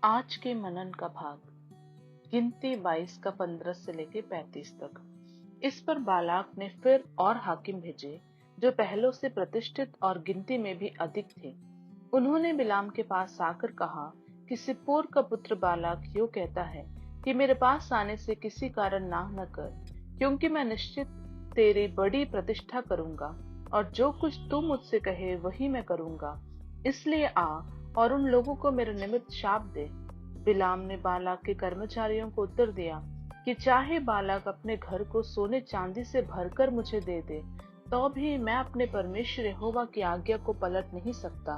आज के मनन का भाग गिनती 22 का 15 से लेके 35 तक। इस पर बालाक ने फिर और हाकिम भेजे जो पहलों से प्रतिष्ठित और गिनती में भी अधिक थे। उन्होंने बिलाम के पास आकर कहा कि सिप्पोर का पुत्र बालाक यूं कहता है कि मेरे पास आने से किसी कारण नाह न कर, क्योंकि मैं निश्चित तेरी बड़ी प्रतिष्ठा करूंगा और जो कुछ तू मुझसे कहे वही मैं करूंगा। इसलिए आ और उन लोगों को मेरे निमित्त शाप दे। बिलाम ने बालाक के कर्मचारियों को उत्तर दिया कि चाहे बालाक अपने घर को सोने चांदी से भरकर मुझे दे दे, तो भी मैं अपने परमेश्वर यहोवा की आज्ञा को पलट नहीं सकता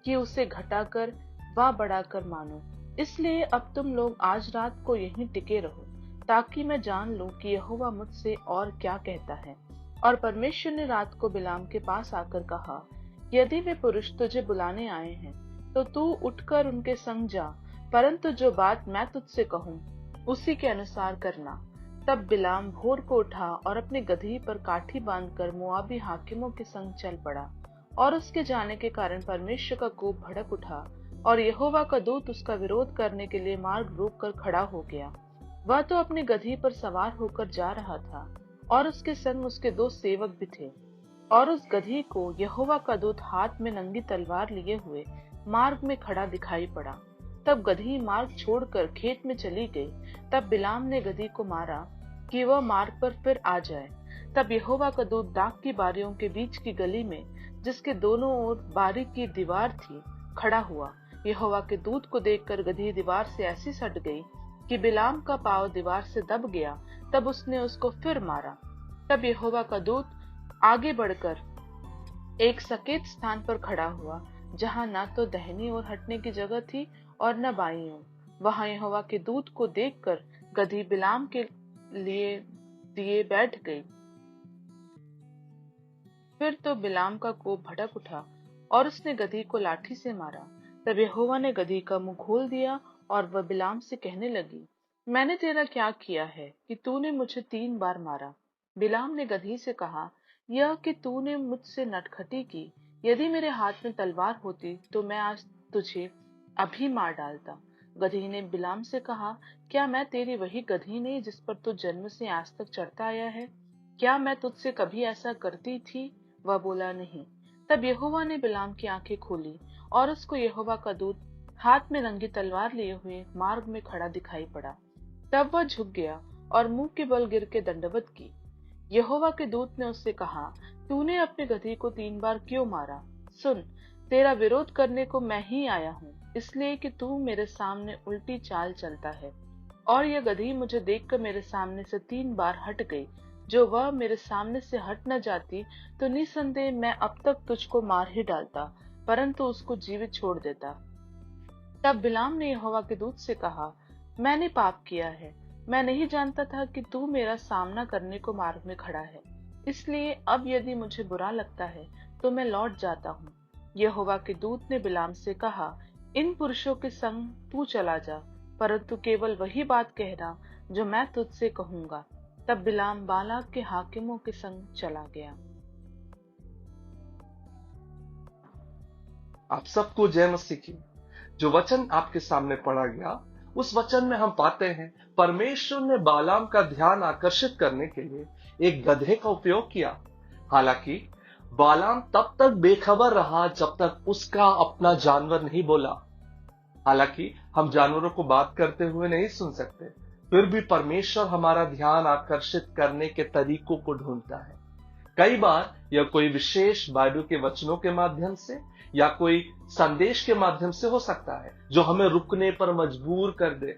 कि उसे घटाकर व बढ़ाकर मानो। इसलिए अब तुम लोग आज रात को यहीं टिके रहो, ताकि मैं जान लूं कि यहोवा मुझसे और क्या कहता है। और परमेश्वर ने रात को बिलाम के पास आकर कहा, यदि वे पुरुष तुझे बुलाने आए हैं तो तू उठकर उनके संग जा, परंतु जो बात मैं तुझसे कहूँ उसी के अनुसार करना। तब बिलाम भोर को उठा और अपनी गदही पर काठी बांधकर मोआबी हाकिमों के संग चल पड़ा। और उसके जाने के कारण परमेश्वर का कोप भड़क उठा और यहोवा का दूत उसका विरोध करने के लिए मार्ग रोक कर खड़ा हो गया। वह तो अपनी गदही पर सवार होकर जा रहा था और उसके संग उसके दो सेवक भी थे। और उस गदही को यहोवा का दूत हाथ में नंगी तलवार लिए हुए मार्ग में खड़ा दिखाई पड़ा। तब गदही मार्ग छोड़कर खेत में चली गई। तब बिलाम ने गदही को मारा कि वह मार्ग पर फिर आ जाए। तब यहोवा का दूत दाख की बारियों के बीच की गली में, जिसके दोनों ओर बारी की दीवार थी, खड़ा हुआ। यहोवा के दूत को देखकर गदही दीवार से ऐसी सट गई कि बिलाम का पांव दीवार से दब गया। तब उसने उसको फिर मारा। तब यहोवा का दूत आगे बढ़कर एक सकेत स्थान पर खड़ा हुआ, जहां न तो दाहिनी ओर हटने की जगह थी और न बाईं ओर। वहां यहोवा के दूत को देखकर गदही बिलाम के लिए दिए बैठ गई। फिर तो बिलाम का कोप भड़क उठा और उसने गदही को लाठी से मारा। तब यहोवा ने गदही का मुंह खोल दिया और वह बिलाम से कहने लगी, मैंने तेरा क्या किया है कि तूने मुझे 3 बार मारा। बिलाम ने गदही से कहा, यह कि तूने मुझसे नटखटी की। यदि मेरे हाथ में तलवार होती तो मैं आज तुझे अभी मार डालता। गदही ने बिलाम से कहा, क्या मैं तेरी वही गदही नहीं जिस पर तू जन्म से आज तक चढ़ता आया है? क्या मैं तुझसे कभी ऐसा करती थी? वह बोला, नहीं। तब यहोवा ने बिलाम की आंखें खोली और उसको यहोवा का दूत हाथ में नंगी तलवार लिए हुए मार्ग में खड़ा दिखाई पड़ा। तब वह झुक गया और मुंह के बल गिर के दंडवत की। यहोवा के दूत ने उससे कहा, तूने अपने गदही को 3 बार क्यों मारा? सुन, तेरा विरोध करने को मैं ही आया हूँ, इसलिए कि तू मेरे सामने उल्टी चाल चलता है। और यह गदही मुझे देखकर मेरे सामने से 3 बार हट गई। जो वह मेरे सामने से हट न जाती तो निसंदेह मैं अब तक तुझको मार ही डालता, परंतु उसको जीवित छोड़ देता। तब बिलाम ने यहोवा के दूत से कहा, मैंने पाप किया है। मैं नहीं जानता था कि तू मेरा सामना करने को मार्ग में खड़ा है। इसलिए अब यदि मुझे बुरा लगता है तो मैं लौट जाता हूँ। यहोवा के दूत ने बिलाम से कहा, इन पुरुषों के संग तू चला जा, परंतु केवल वही बात कहना जो मैं तुझसे कहूंगा। तब बिलाम बालाक के हाकिमों के संग चला गया। आप सबको जय मसीह की। जो वचन आपके सामने पढ़ा गया, उस वचन में हम पाते हैं परमेश्वर ने बालाम का ध्यान आकर्षित करने के लिए एक गधे का उपयोग किया। हालांकि बालाम तब तक बेखबर रहा जब तक उसका अपना जानवर नहीं बोला। हालांकि हम जानवरों को बात करते हुए नहीं सुन सकते, फिर भी परमेश्वर हमारा ध्यान आकर्षित करने के तरीकों को ढूंढता है। कई बार यह कोई विशेष बाइबल के वचनों के माध्यम से या कोई संदेश के माध्यम से हो सकता है, जो हमें रुकने पर मजबूर कर दे।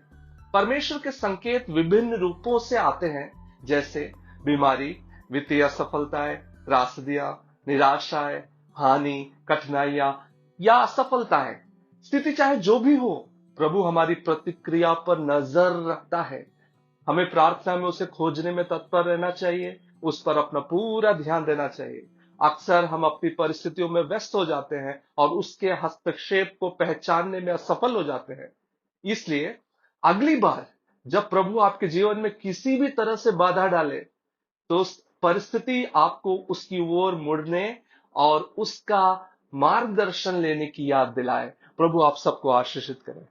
परमेश्वर के संकेत विभिन्न रूपों से आते हैं, जैसे बीमारी, वित्तीय असफलताएं, त्रासदियां, निराशाएं, हानि, कठिनाइयां या असफलताएं। स्थिति चाहे जो भी हो, प्रभु हमारी प्रतिक्रिया पर नजर रखता है। हमें प्रार्थना में उसे खोजने में तत्पर रहना चाहिए, उस पर अपना पूरा ध्यान देना चाहिए। अक्सर हम अपनी परिस्थितियों में व्यस्त हो जाते हैं और उसके हस्तक्षेप को पहचानने में असफल हो जाते हैं। इसलिए अगली बार जब प्रभु आपके जीवन में किसी भी तरह से बाधा डाले, तो उस परिस्थिति आपको उसकी ओर मुड़ने और उसका मार्गदर्शन लेने की याद दिलाए। प्रभु आप सबको आशीषित करें।